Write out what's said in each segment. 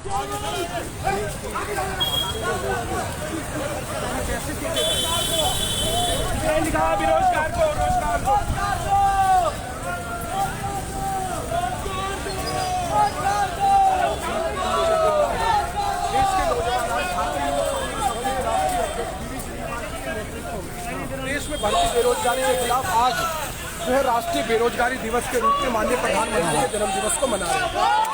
लिखा बेरोजगार को रोजगार को देश में बढ़ती बेरोजगारी के खिलाफ आज जो है राष्ट्रीय बेरोजगारी दिवस के रूप में माननीय प्रधानमंत्री के जन्म दिवस को मना रहे हैं।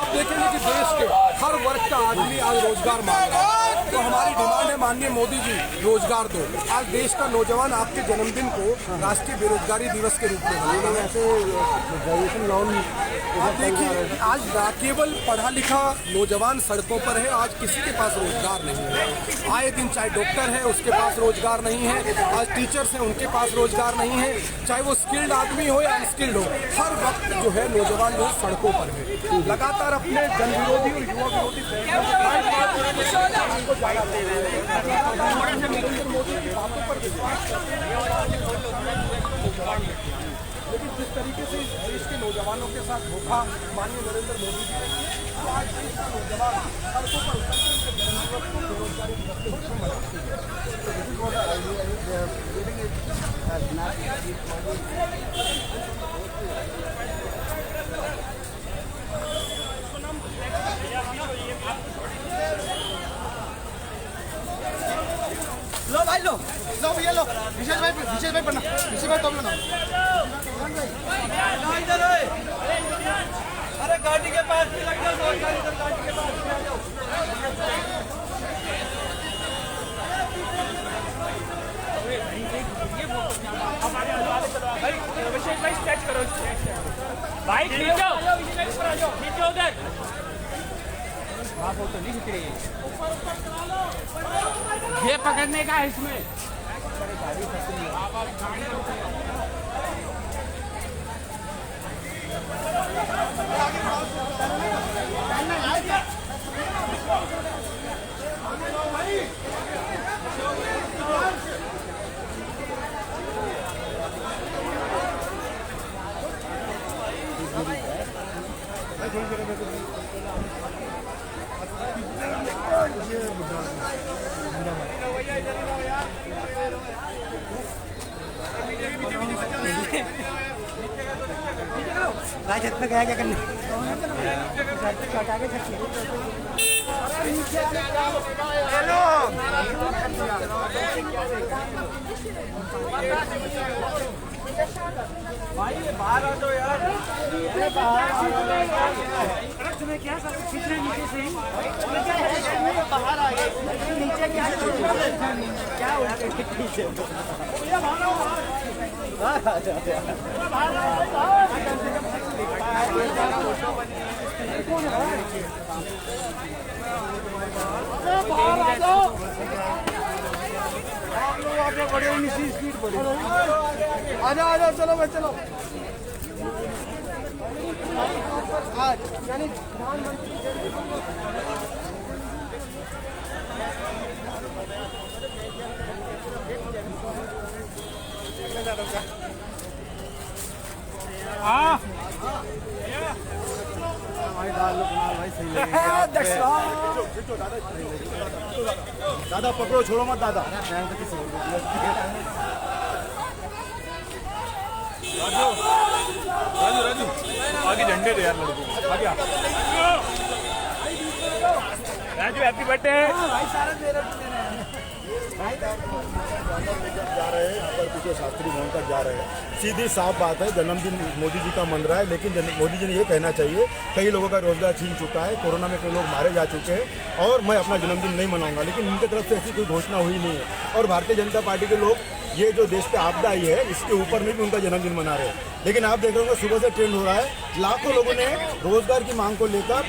आप देखेंगे कि देश के हर वर्ग का आदमी आज रोजगार मांग रहा है। तो हमारी डिमांड है माननीय मोदी जी रोजगार दो। आज देश का नौजवान आपके जन्मदिन को राष्ट्रीय बेरोजगारी दिवस के रूप में मनाएगा। ऐसे ग्रेजुएशन लोन आप देखिए आज केवल पढ़ा लिखा नौजवान सड़कों पर है। आज किसी के पास रोजगार नहीं है। आए दिन चाहे डॉक्टर है उसके पास रोजगार नहीं है, आज टीचर्स हैं उनके पास रोजगार नहीं है, चाहे वो स्किल्ड आदमी हो या अनस्किल्ड हो, हर वक्त जो है नौजवान जो सड़कों पर है। लगातार अपने जन विरोधी और युवा विरोधी नरेंद्र मोदी की बातों पर विश्वास करते हैं। लेकिन जिस तरीके से देश के नौजवानों के साथ धोखा माननीय नरेंद्र मोदी जी तो आज देश का नौजवान सड़कों पर उतरकर बेरोजगारी दिवस के रूप में मनाते हैं। लो भाई लो भैया लो विशेष भाई पढ़ना विशेष भाई तुम लोग इधर है। अरे गाड़ी के पास भी लग जाओ, गाड़ी के पास भी आ जाओ। भाई विशेष भाई स्ट्रेच करो भाई, खींचो खींचो उधर। फोटो नहीं खींच रही है, ये पकड़ने का है इसमें। छत पे गया क्या करने? हेलो भाई बाहर आ जाओ यार। तुम्हें क्या सब खींच रहे नीचे से ही बाहर आ गए नीचे क्या हुआ पीछे बढ़िया स्पीड बढ़ी। आ जाओ चलो भाई चलो। आज यानी प्रधानमंत्री दादा पकड़ो, छोड़ो मत दादा। राजू आगे झंडे दे यार लड़कों आगे। Raju happy birthday. जा रहे हैं यहाँ पर पीछे शास्त्री भवन तक जा रहे हैं। सीधी साफ बात है, जन्मदिन मोदी जी का मन रहा है, लेकिन मोदी जी ने ये कहना चाहिए कई लोगों का रोजगार छीन चुका है, कोरोना में कई लोग मारे जा चुके हैं और मैं अपना जन्मदिन नहीं मनाऊंगा। लेकिन उनकी तरफ से ऐसी कोई घोषणा हुई नहीं है और भारतीय जनता पार्टी के लोग ये जो देश पे आपदा आई है इसके ऊपर में भी उनका जन्मदिन मना रहे हैं। लेकिन आप देख रहे होंगे सुबह से ट्रेंड हो रहा है, लाखों लोगों ने रोजगार की मांग को लेकर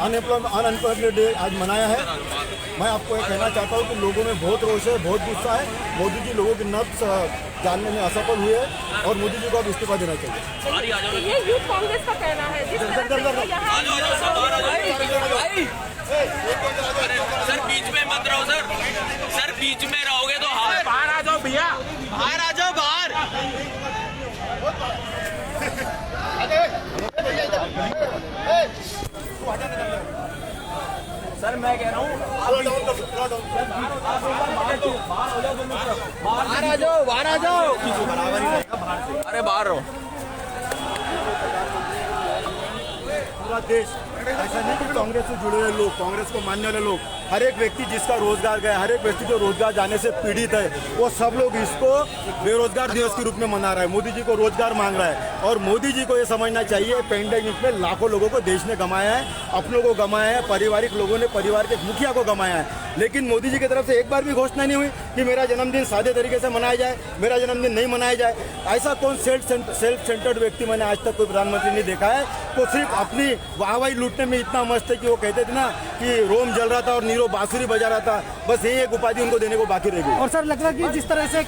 अनएम्प्लॉयमेंट डे आज मनाया है। मैं आपको ये कहना चाहता हूँ कि लोगों में बहुत रोष है, बहुत गुस्सा है। मोदी जी लोगों की नब्ज जानने में असफल हुए हैं और मोदी जी को अब इस्तीफा देना चाहिए। ये यूथ कांग्रेस का कहना है। सर बीच में मत रहो सर बीच में रहोगे तो बाहर आ जाओ भैया, बाहर आ जाओ बाहर। सर मैं कह रहा हूँ बाहर आ जाओ, बाहर आ जाओ। अरे बाहर रहो। पूरा देश ऐसा नहीं कि कांग्रेस से जुड़े हुए लोग, कांग्रेस को मानने वाले लोग, हर एक व्यक्ति जिसका रोजगार गया, हर एक व्यक्ति जो रोजगार जाने से पीड़ित है, वो सब लोग इसको बेरोजगार दिवस के रूप में मना रहा है। मोदी जी को रोजगार मांग रहा है और मोदी जी को ये समझना चाहिए पेंडेमिक में लाखों लोगों को देश ने गंवाया है, अपनों को गंवाया है, पारिवारिक लोगों ने परिवार के मुखिया को गंवाया है। लेकिन मोदी जी की तरफ से एक बार भी घोषणा नहीं हुई कि मेरा जन्मदिन सादे तरीके से मनाया जाए, मेरा जन्मदिन नहीं मनाया जाए। ऐसा कौन सेल्फ सेंटर्ड व्यक्ति मैंने आज तक कोई प्रधानमंत्री नहीं देखा है। तो सिर्फ अपनी वाहवाही लूटने में इतना मस्त है कि वो कहते थे ना कि रोम जल रहा था और नीरो बांसुरी बजा रहा था, बस यही एक उपाधि उनको देने को बाकी रह गई। और सर लग रहा है कि जिस तरह से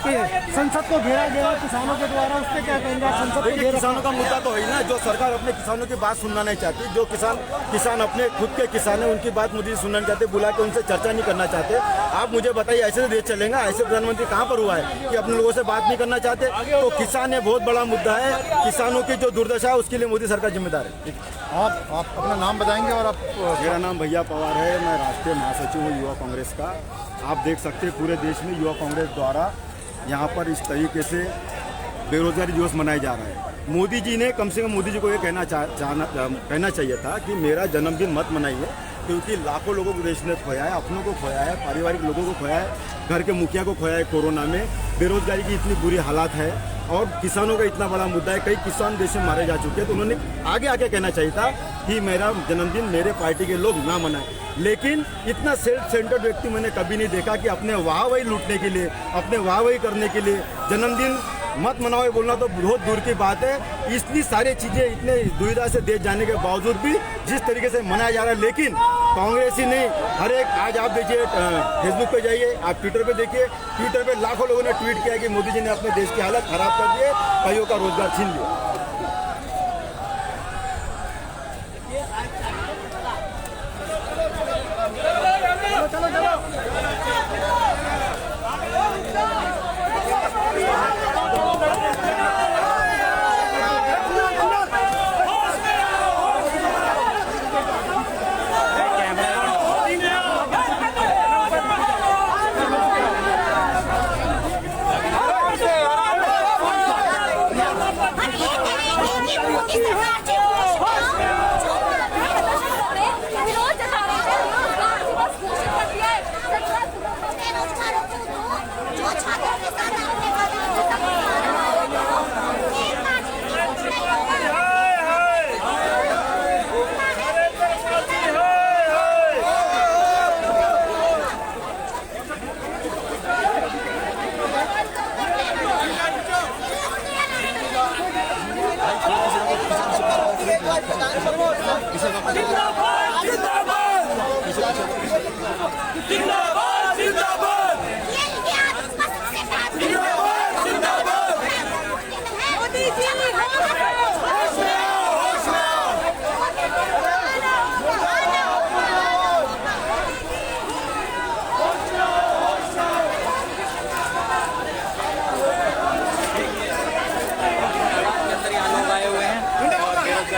संसद को घेरा गया किसानों के द्वारा, उस पर क्या कहेंगे? संसद देखिए, किसानों का मुद्दा तो है ना, जो सरकार अपने किसानों की बात सुनना नहीं चाहती, जो किसान अपने खुद के किसान है, उनकी बात मुझे सुनना नहीं चाहते, बुला के उनसे चर्चा नहीं करना चाहते। आप मुझे बताइए, ऐसे देश चलेगा? ऐसे प्रधानमंत्री कहाँ पर हुआ है कि अपने लोगों से बात नहीं करना चाहते? तो किसान ये बहुत बड़ा मुद्दा है, किसानों की जो दुर्दशा है उसके लिए मोदी सरकार जिम्मेदार है। आप अपना नाम बताएंगे? और आप? मेरा नाम भैया पवार है, मैं राष्ट्रीय महासचिव हूँ युवा कांग्रेस का। आप देख सकते हैं पूरे देश में युवा कांग्रेस द्वारा यहाँ पर इस तरीके से बेरोजगारी दिवस मनाया जा रहा है। मोदी जी ने कम से कम मोदी जी को ये कहना चाहिए था कि मेरा जन्मदिन मत मनाइए, क्योंकि लाखों लोगों को देश ने खोया है, अपनों को खोया है, पारिवारिक लोगों को खोया है, घर के मुखिया को खोया है। कोरोना में बेरोजगारी की इतनी बुरी हालात है और किसानों का इतना बड़ा मुद्दा है, कई किसान देश में मारे जा चुके हैं। तो उन्होंने आगे आके कहना चाहिए था कि मेरा जन्मदिन मेरे पार्टी के लोग ना मनाएं। लेकिन इतना सेल्फ सेंटर्ड व्यक्ति मैंने कभी नहीं देखा कि अपने वाहवाही लूटने के लिए, अपने वाहवाही करने के लिए जन्मदिन मत मनाओ बोलना तो बहुत दूर की बात है। इतनी सारी चीज़ें इतने दुविधा से देश जाने के बावजूद भी जिस तरीके से मनाया जा रहा है, लेकिन कांग्रेस ही नहीं, हर एक, आज आप देखिए फेसबुक पे जाइए, आप ट्विटर पे देखिए, ट्विटर पे लाखों लोगों ने ट्वीट किया कि मोदी जी ने अपने देश की हालत खराब कर दी है, कईयों का रोजगार छीन लिया।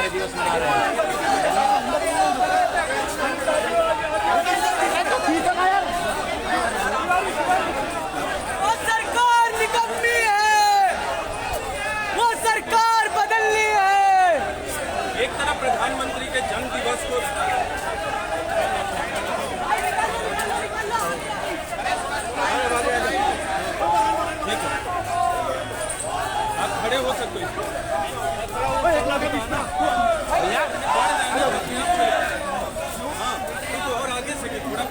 दिवस मना रहे हैं। वो सरकार निकम्मी है, वो सरकार बदलनी है। एक तरफ प्रधानमंत्री के जन्म दिवस को आप खड़े हो सकते हो। और आगे से थोड़ा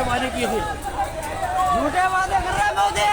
वादे किए थे, झूठे वादे कर रहे हैं मोदी।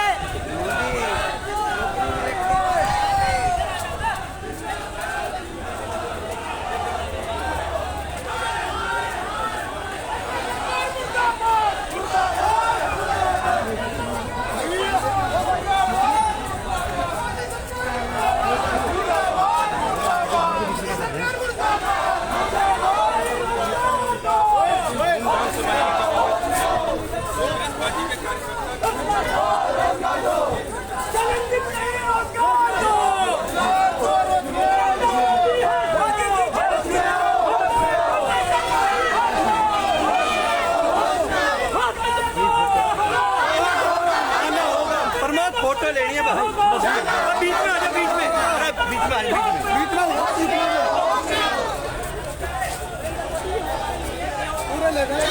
फोटो लेनी है भाई, बीच में आ जाओ, बीच में, अरे बीच में आ जाओ, बीच में पूरे ले गए।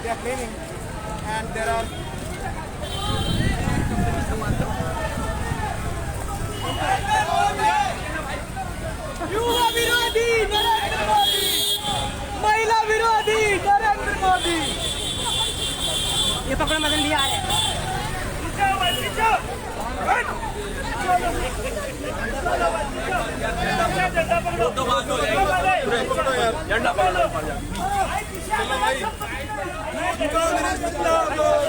They are claiming, and there are युवा विरोधी नरेंद्र मोदी, महिला विरोधी नरेंद्र मोदी। ये पकड़ो मदन भी आ रहे हैं। झंडा पकड़ो, कांग्रेस जिंदाबाद,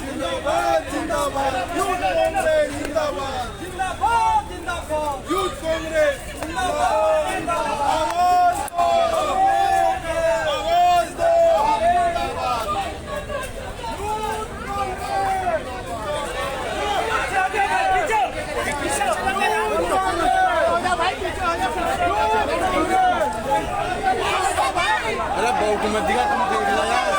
जिंदाबाद, जिंदाबाद, यूथ कांग्रेस जिंदाबाद, जिंदाबाद, जिंदाबाद, यूथ कांग्रेस जिंदाबाद, आवाज दो, आवाज दो, अरे बहुत मत दिखा, तुम देख लो यार।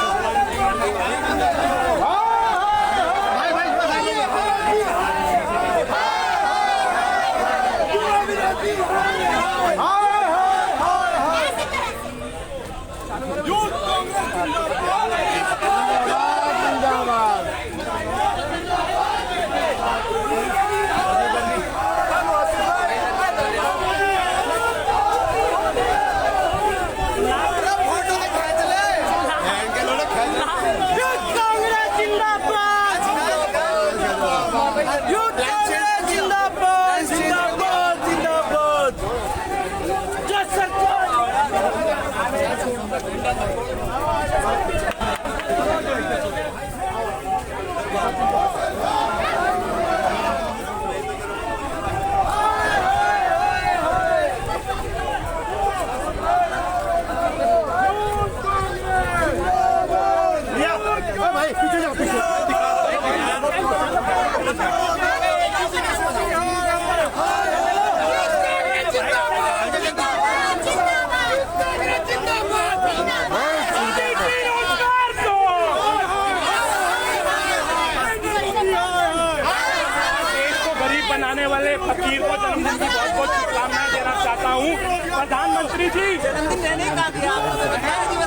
बनाने वाले फकीर को जन्मदिन की बहुत बहुत शुभकामनाएं देना चाहता हूँ। प्रधानमंत्री जी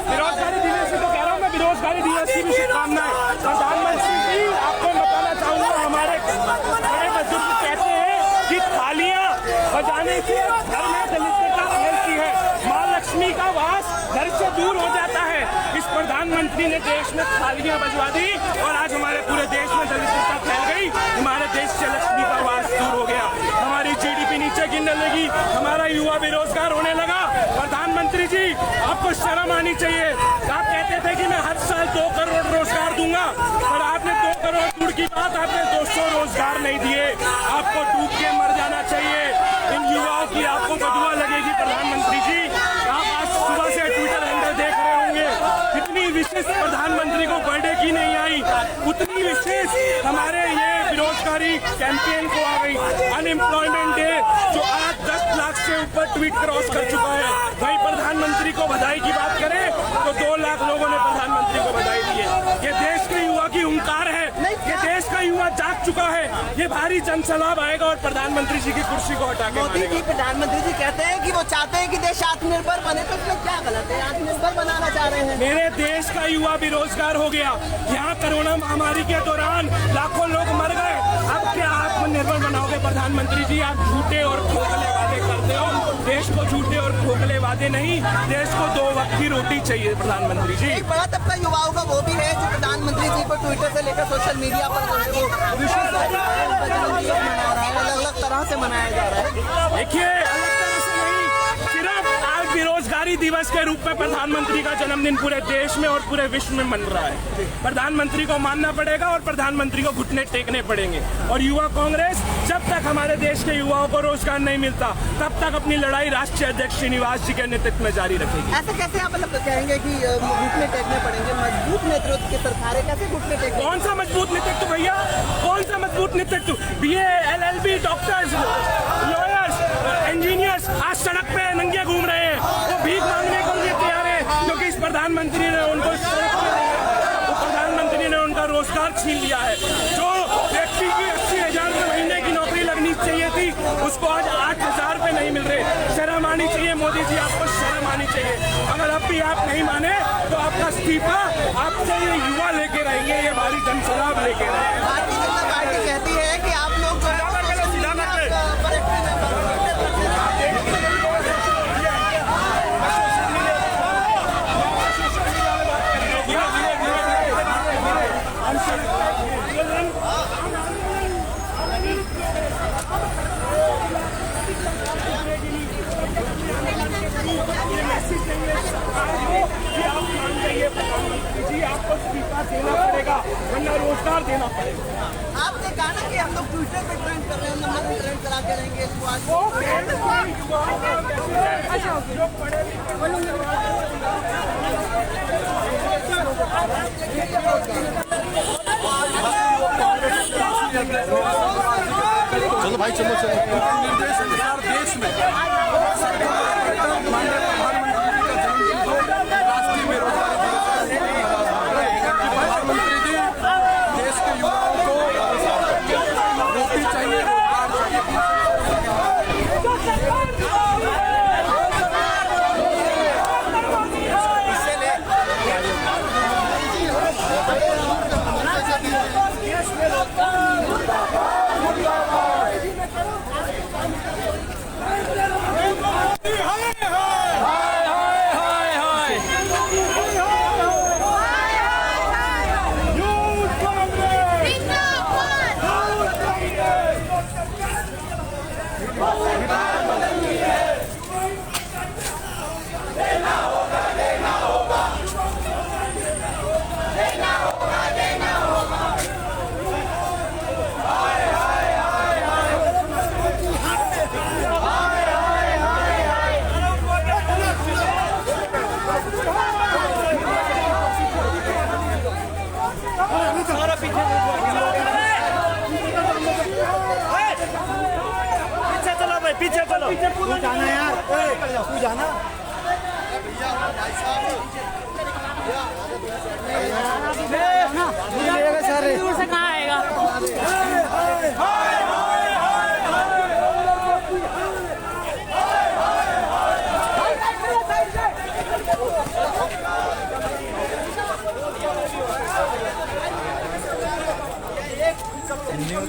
बेरोजगारी दिवस से तो कह रहा हूँ मैं, बेरोजगारी दिवस की भी शुभकामनाएं। प्रधानमंत्री जी आपको बताना चाहूँगा, हमारे बड़े बुजुर्ग कहते हैं कि थालियां बजाने से घर में दलितता फैलती है, माँ लक्ष्मी का वास घर से दूर हो जाता है। इस प्रधानमंत्री ने देश में थालियां बजवा दी और आज हमारे पूरे देश में दलितता फैल गई, हमारे देश से लक्ष्मी का वास दूर हो गया, हमारी जीडीपी नीचे गिरने लगी, हमारा युवा बेरोजगार होने लगा। प्रधानमंत्री जी आपको शर्म आनी चाहिए। आप कहते थे कि मैं हर साल 2 करोड़ रोजगार दूंगा, पर आपने 2 करोड़ दूर की बात, आपने 200 रोजगार नहीं दिए। आपको डूब के मर जाना चाहिए। इन युवाओं की आपको बदुआ लगेगी। प्रधानमंत्री जी आप आज सुबह से ट्विटर हैंडल देख रहे होंगे, कितनी विशेष विशेष प्रधानमंत्री को बर्थडे की नहीं आई, उतनी विशेष हमारे ये बेरोजगारी कैंपेन को आ गई। अनएम्प्लॉयमेंट डे जो आज 10 लाख से ऊपर ट्वीट क्रॉस कर चुका है, वहीं प्रधानमंत्री को बधाई की बात करें तो 2 लाख लोगों ने प्रधानमंत्री को बधाई दी है। ये देश के युवा की हुंकार है, ये देश का युवा जाग चुका है। ये भारी जनसैलाब आएगा और प्रधानमंत्री जी की कुर्सी को हटा के मोदी जी, प्रधानमंत्री जी कहते हैं कि वो चाहते हैं कि देश आत्मनिर्भर बने, तो इसमें क्या गलत है? आत्मनिर्भर बनाना चाह रहे हैं। मेरे देश का युवा बेरोजगार हो गया। यहाँ कोरोना महामारी के दौरान लाखों लोग मर गए। अब क्या आत्मनिर्भर बनाओगे प्रधानमंत्री जी? आप झूठे और खोखले वादे करते हो। देश को झूठे और खोखले वादे नहीं, देश को 2 वक्त की रोटी चाहिए प्रधानमंत्री जी। एक बड़ा तबका युवाओं का वो भी है जो प्रधानमंत्री जी को ट्विटर से लेकर सोशल मीडिया पर जो है वो विशेष मना रहा है, अलग अलग तरह से मनाया जा रहा है। देखिए, अलग तरह से नहीं, सिर्फ आज बेरोजगारी दिवस के रूप में प्रधानमंत्री का जन्मदिन पूरे देश में और पूरे विश्व में मन रहा है। प्रधानमंत्री को मानना पड़ेगा और प्रधानमंत्री को घुटने टेकने पड़ेंगे। और युवा कांग्रेस जब तक हमारे देश के युवाओं को रोजगार नहीं मिलता, तब तक अपनी लड़ाई राष्ट्रीय अध्यक्ष श्रीनिवास जी के नेतृत्व में जारी रखेगी। ऐसे कैसे आप मतलब कहेंगे कि घुटने टेकने पड़ेंगे? मजबूत नेतृत्व की सरकार है, कैसे घुटने टेकने? कौन सा मजबूत नेतृत्व भैया? कौन सा मजबूत नेतृत्व? BA, LLB, doctors, lawyers, engineers आज सड़क पे नंगे घूम रहे हैं। वो भीख मांगने के लिए तैयार है क्योंकि इस प्रधानमंत्री ने उनको प्रधानमंत्री ने उनका रोजगार छीन लिया है। जो व्यक्ति की 80,000 रुपये महीने की नौकरी लगनी चाहिए थी, उसको आज 8,000 रुपये नहीं मिल रहे। शर्म आनी चाहिए मोदी जी, आपको शर्म आनी चाहिए। अगर अब भी आप नहीं माने तो आपका इस्तीफा आपसे ये युवा लेके रहेंगे, ये हमारी जनसैलाब लेके रहेंगे। भारतीय जनता पार्टी कहती है कि आप लोग जी आपको इस्तीफा देना पड़ेगा वरना रोजगार देना पड़ेगा। आपने कहा ना कि हम लोग ट्विटर पे ट्रेंड कर रहे हैं, नंबर ट्रेंड कराते रहेंगे इसको आज। चलो भाई चलो निर्देश अनुसार देश में माननीय प्रधानमंत्री का जन्मदिन हो, राष्ट्रीय बेरोजगारी दिवस। प्रधानमंत्री जी देश के युवाओं को रोटी चाहिए, पीछे चलो, तू जाना यार, तू जाना। दूर से कहाँ आएगा?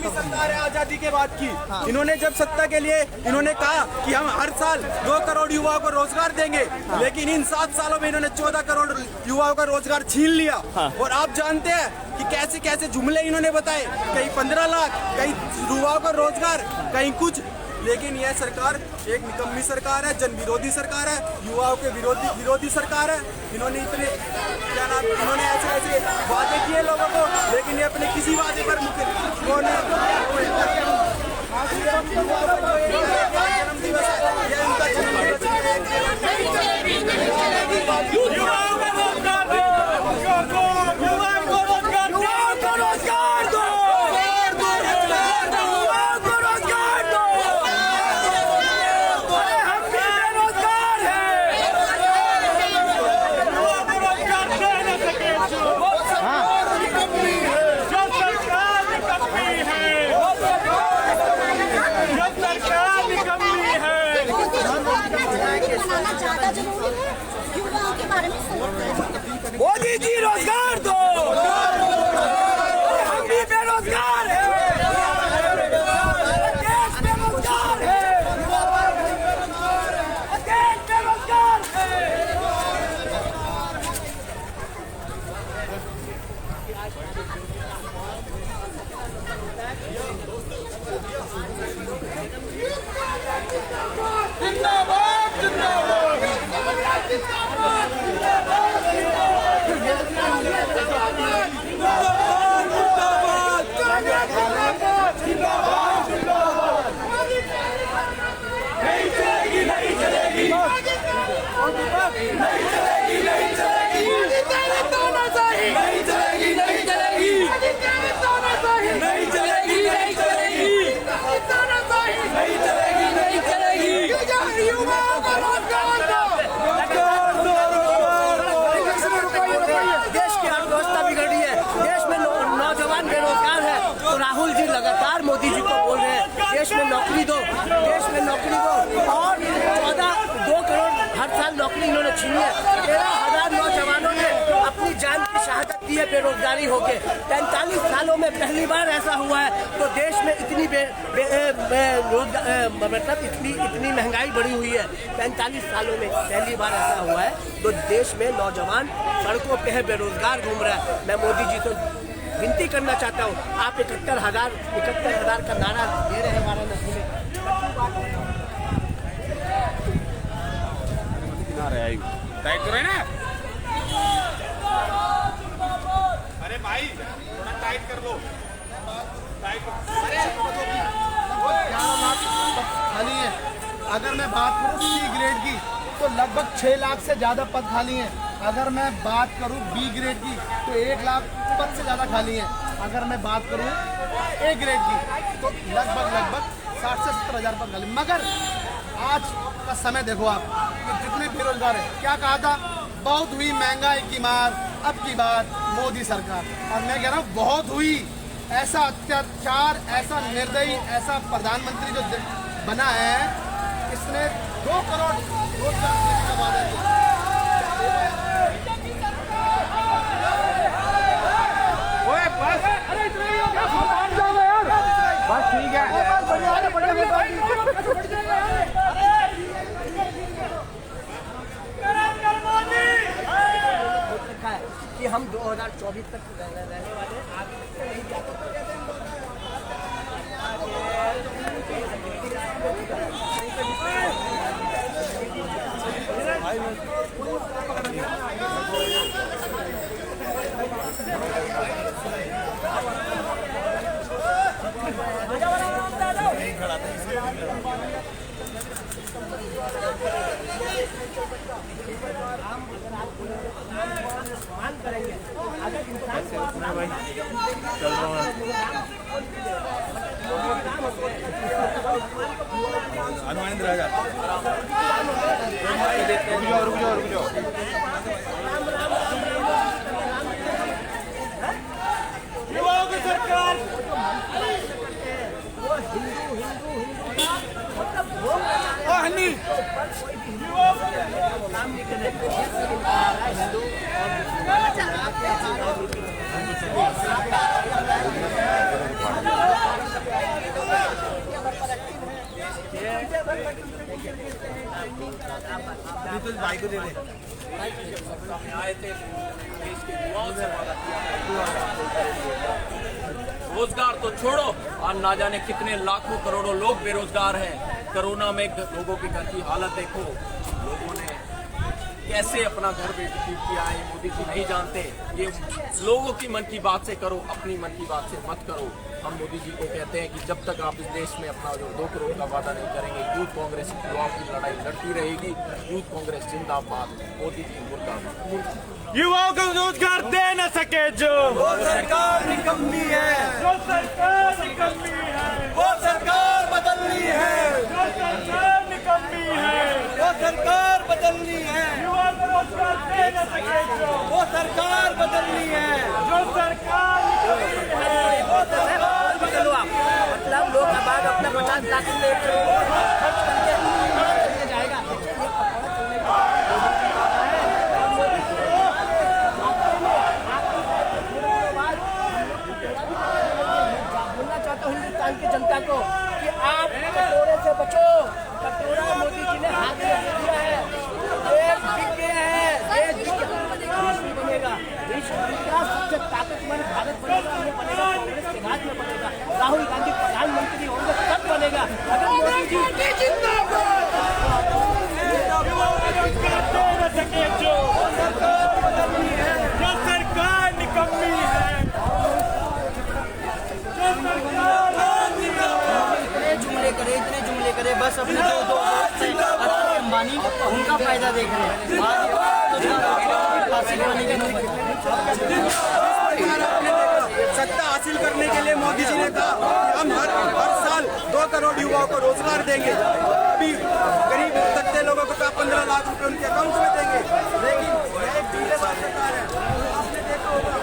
सरकार है आजादी के बाद की। इन्होंने जब सत्ता के लिए इन्होंने कहा कि हम हर साल 2 करोड़ युवाओं को रोजगार देंगे, लेकिन इन 7 सालों में इन्होंने 14 करोड़ युवाओं का रोजगार छीन लिया। और आप जानते हैं कि कैसे कैसे जुमले इन्होंने बताए, कहीं 15 लाख, कहीं युवाओं का रोजगार, कहीं कुछ। लेकिन यह सरकार एक निकम्मी सरकार है, जन विरोधी सरकार है, युवाओं के विरोधी सरकार है। इन्होंने इतने क्या नाम, इन्होंने ऐसे ऐसे वादे किए लोगों को, लेकिन ये अपने किसी वादे पर जन्मदिवस है, यह उनका जन्मदिवस है। मोदी जी को बोल रहे हैं देश में नौकरी दो, देश में नौकरी दो, और 2 करोड़ हर साल नौकरी इन्होंने छीनी है। 13,000 नौजवानों ने अपनी जान की शहादत दी है बेरोजगारी होके। 45 सालों में पहली बार ऐसा हुआ है। तो देश में इतनी मतलब इतनी महंगाई बढ़ी हुई है, 45 सालों में पहली बार ऐसा हुआ है। तो देश में नौजवान सड़कों पे है, बेरोजगार घूम रहा है। मैं मोदी जी को विनती करना चाहता हूँ, आप 71,000 का नारा दे रहे हैं वाराणसी में। अरे भाई थोड़ा टाइट कर लो। खाली है। अगर मैं बात करूँ सी ग्रेड की तो लगभग 6 लाख से ज़्यादा पद खाली हैं। अगर मैं बात करूँ बी ग्रेड की तो 1 लाख पद से ज़्यादा खाली हैं। अगर मैं बात करूँ ए ग्रेड की तो लगभग 60 से 70 हज़ार पद खाली। मगर आज का समय देखो आप कि जितने बेरोजगार हैं, क्या कहा था, बहुत हुई महंगाई की मार, अब की बात मोदी सरकार। और मैं कह रहा हूँ बहुत हुई, ऐसा अत्याचार, ऐसा निर्दयी, ऐसा प्रधानमंत्री जो बना है, इसने 2 करोड़ रोजगार देने का वादा किया। बस ठीक है। कि हम 2024 तक रहने वाले हैं, आगे नहीं जाते। अनुमानित रहेगा। रुक जाओ। युवाओं की सरकार भाई को दे दे। आए थे देश के युवाओं से वादा किया। रोजगार तो छोड़ो, और ना जाने कितने लाखों करोड़ों लोग बेरोजगार हैं। कोरोना में लोगों के घर की हालत देखो, लोगों ने कैसे अपना घर बेचतीत किया है, मोदी जी नहीं जानते। ये लोगों की मन की बात से करो, अपनी मन की बात से मत करो। हम मोदी जी को कहते हैं कि जब तक आप इस देश में अपना जो 2 करोड़ का वादा नहीं करेंगे, यूथ कांग्रेस युवाओं की लड़ाई लड़ती रहेगी। यूथ कांग्रेस जिंदाबाद, मोदी जी मुर्दाबाद। युवाओं को रोजगार दे न सके जो वो सरकार निकम्मी है, जो सरकार निकम्मी है, वो सरकार बदलनी है, जो सरकार निकम्मी है, वो सरकार बदलनी है। युवा को रोजगार दे न सके जो वो सरकार बदलनी है, जो सरकार निकम्मी है, वो सरकार चलो आप मतलब लोग अब अपना 50 लाख खर्च करके जाएगा। बोलना चाहता हूँ हिंदुस्तान की जनता को कि आप कटोरे से बचो। कटोरा मोदी जी ने हाथ में दिया है, देश बिक गया है, देश बनेगा, देश का सबसे ताकतवर भारत बनेगा, कांग्रेस के राज में बनेगा, राहुल गांधी प्रधानमंत्री होंगे तब बनेगा। अगर मोदी जी जो सरकार निकम्मी है, इतने जुमले करे बस अपने दो अंबानी उनका फायदा देख रहे हैं। सत्ता हासिल करने के लिए मोदी जी ने कहा कि हम हर साल 2 करोड़ युवाओं को रोजगार देंगे। अभी गरीब तबके लोगों को 15 लाख रुपए उनके अकाउंट में देंगे। लेकिन यह एक जुमलेबाज सरकार है। आपने देखा होगा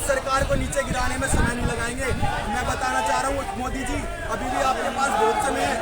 सरकार को नीचे गिराने में समय नहीं लगाएंगे। मैं बताना चाह रहा हूँ मोदी जी, अभी भी आपके पास बहुत समय है।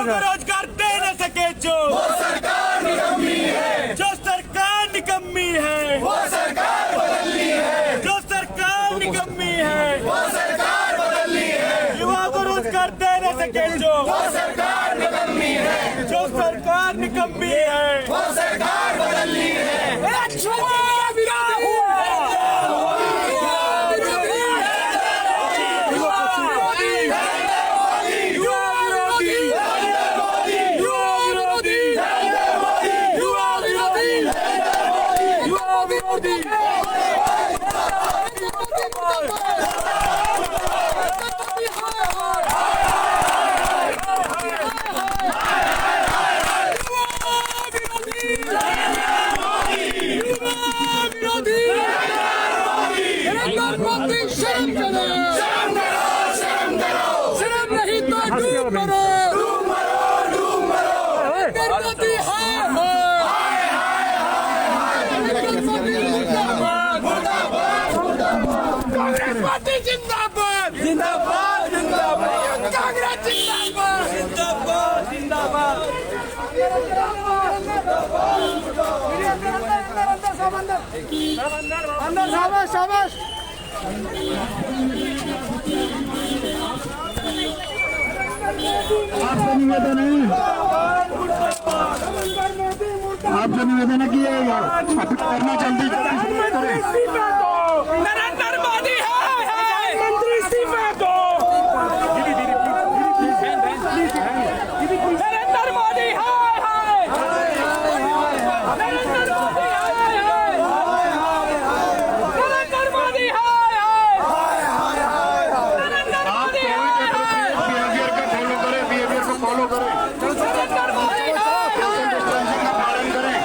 रोजगार दे न सके जो वो सरकार निकम्मी है, जो सरकार निकम्मी है वो सरकार बदलनी है, जो सरकार निकम्मी है वो सरकार बदलनी है, युवा को रोजगार दे न सके जो वो सरकार निकम्मी है, जो सरकार निकम्मी है वो सरकार बदलनी है। जिंदाबाद जिंदाबाद जिंदाबाद कांग्रेस जिंदाबाद जिंदाबाद जिंदाबाद। अंदर शाबाश शाबाश। आपसे निवेदन है, आपसे निवेदन है कि करना जल्दी नरेंद्र मोदी है मंत्री इस्तीफा दो। नरेंद्र मोदी है नरेंद्र मोदी है बिहेवियर को फॉलो करें, का पालन करें।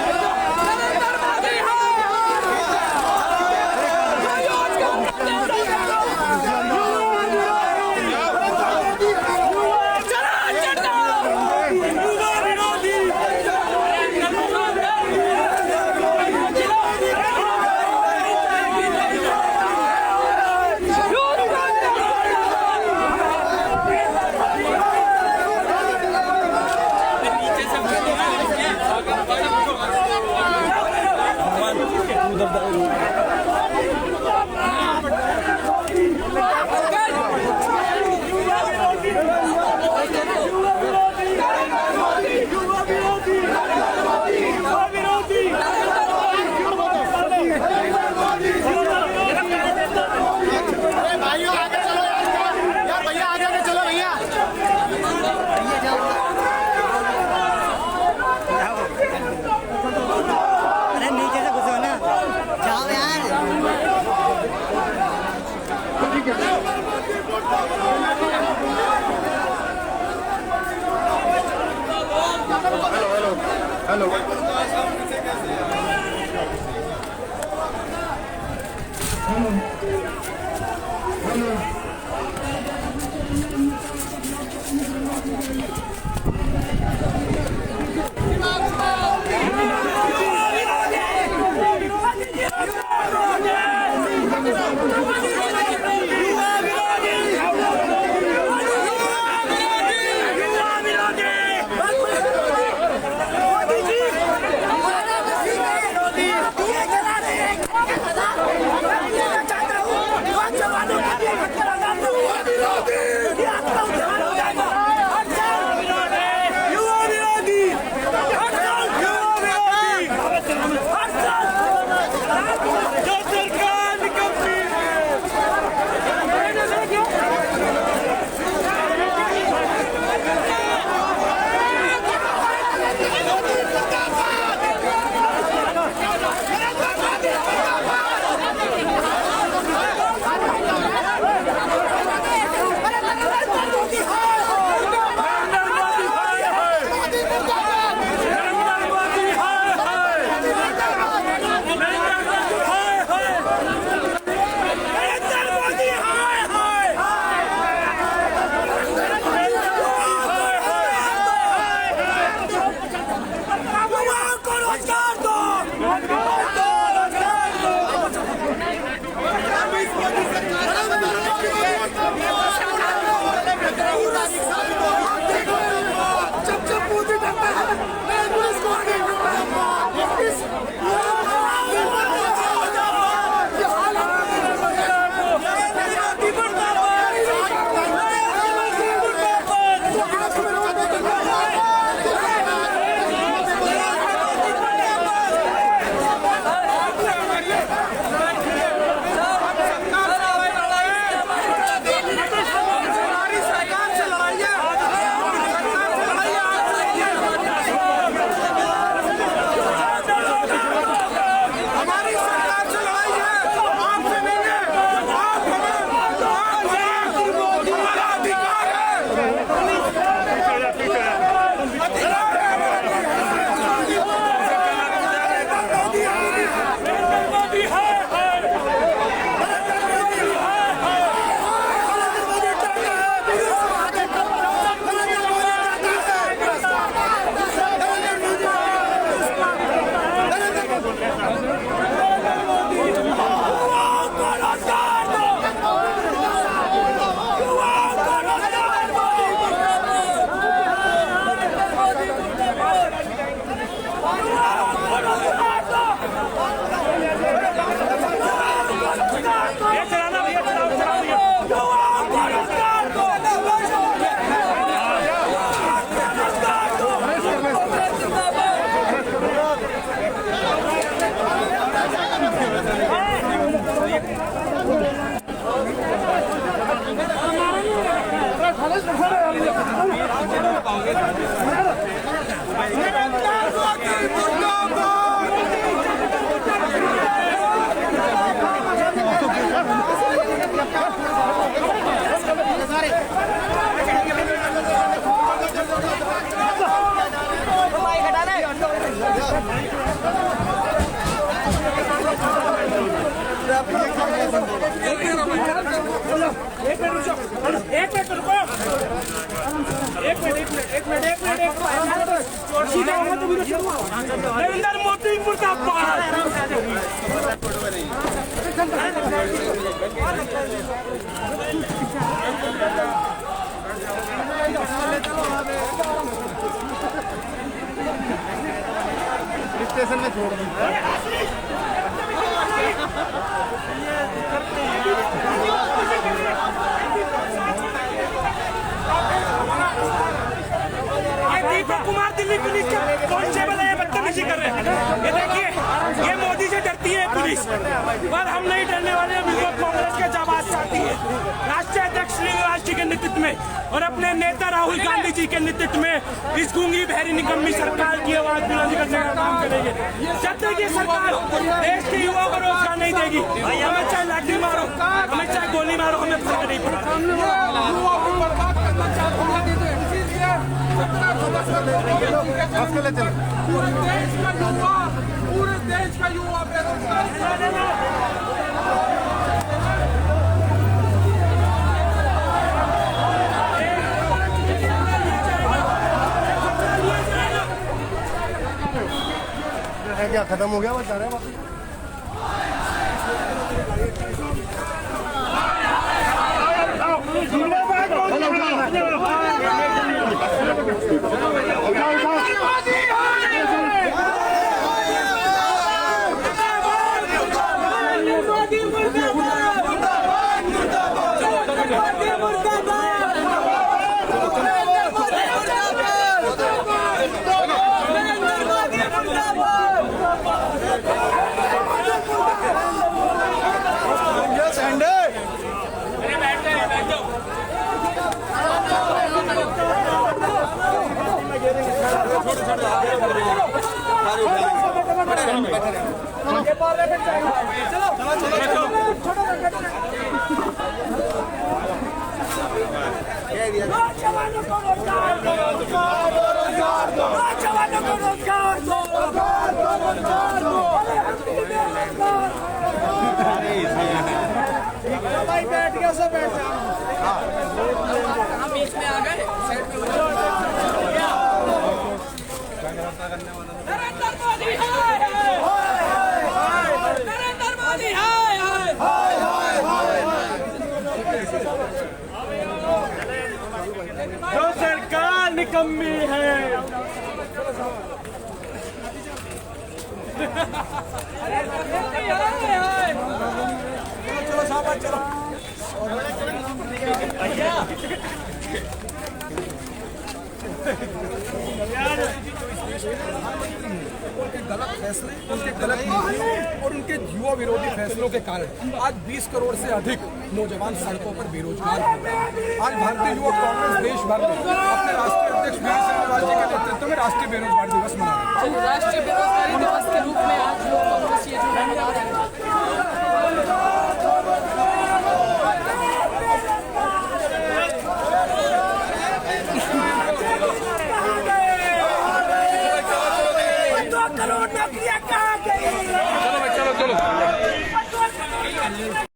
नरेंद्र मोदी मुर्दाबाद। स्टेशन में छोड़ दूँ। दीपक कुमार दिल्ली पुलिस का कांस्टेबल है, बदतमीजी कर रहे हैं। ये देखिए, ये मोदी से डरती है पुलिस, पर हम नहीं डरने वाले। कांग्रेस के जाबाज साथी है, राष्ट्रीय अध्यक्ष श्रीनिवास जी के नेतृत्व में और अपने नेता राहुल गांधी जी के नेतृत्व में इस गूंगी बहरी निकम्मी सरकार की आवाज बुलंद करने का काम करेंगे। जब तक ये सरकार देश के युवाओं को रोजगार नहीं देगी, हमें चाहे लाठी मारो, हमें चाहे गोली मारो, हमें फर्क नहीं पड़ता। पूरे देश का युवा बेरोजगार क्या खत्म हो गया बता रहे हैं भाई बैठ गया सब बैठ जा हम बीच में आ गए साइड में नरेंद्र मोदी हाय नरेंद्र मोदी हाय जो सरकार निकम्मी है। चलो साहब चलो उनके गलत फैसले, उनके गलत नीति और उनके युवा विरोधी फैसलों के कारण आज 20 करोड़ से अधिक नौजवान सड़कों पर बेरोजगार हो गए। आज भारतीय युवा कांग्रेस देश भर में अपने राष्ट्रीय अध्यक्ष वी श्रीनिवास जी के नेतृत्व में राष्ट्रीय बेरोजगार दिवस मना रहे हैं। राष्ट्रीय बेरोजगारी दिवस के रूप में आज लोग कांग्रेस ये जो मना रहे हैं